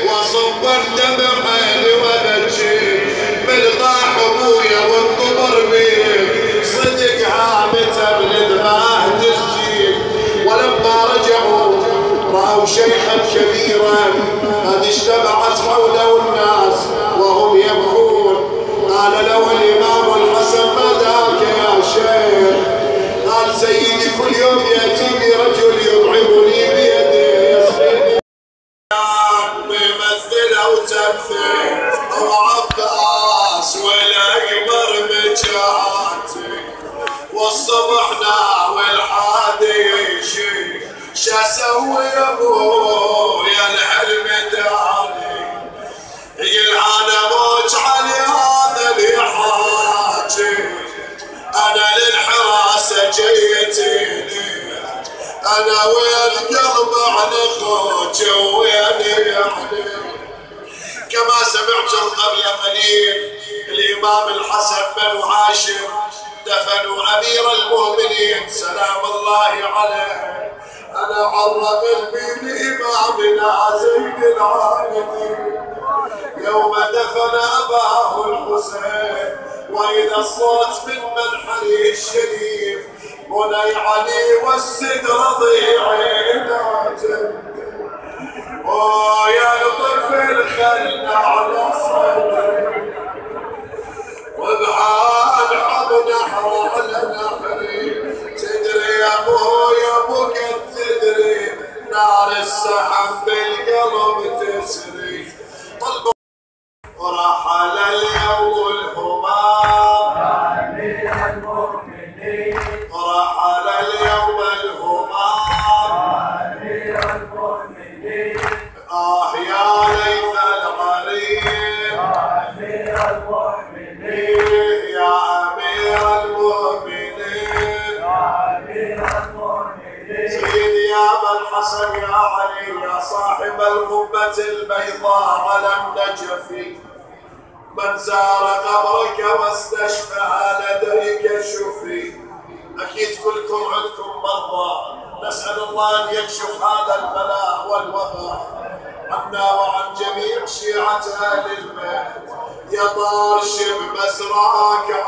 وصبر دمع عيني وبكي من طاح ابويا والضبر بيه صدق هامته من دماه تسجيل. ولما رجعوا راوا شيخا كبيرا قد اجتمعت حوله الناس وهم يبكون. قال له الامام الحسن ما ذاك يا شيخ؟ قال سيدي كل يوم ياتيني رجل يطعمني بيده يسقيني ممثله وتمثيل وعباس والاكبر مجاتي والصبح ناوي الحادي شو اسوي يا ابويا الحلم داني يقول انا موج علي هذا اللي حاجي انا للحراسه جيتيني انا والقلب عن اخوك وين يعني. كما سمعتم قبل قليل الامام الحسن بن هاشم دفنوا امير المؤمنين سلام الله عليه. انا عرض قلبي لامامنا زين العابدين يوم دفن اباه الحسين واذا الصوت من منحني الشريف بني علي والسد رضيعي ناجم. ويا الطفل خلنا على صدري وبحال حب نحر على نحري تدري يا ابو قد تدري نار السحب بالقلب تسري. طلبوا ورحل اليوم الهمام يا امير المؤمنين ورحل اليوم الهمام يا امير المؤمنين يا ليث الغريب يا امير المؤمنين يا امير المؤمنين يا امير المؤمنين سيدي يا ابا الحسن يا علي يا صاحب القبة البيضاء على النجف من زار قبرك واستشفى لديك شفي. اكيد كلكم عندكم مرضى نسأل الله ان يكشف هذا البلاء والوباء عنا وعن جميع شيعة اهل البيت. يا طارش بمسراك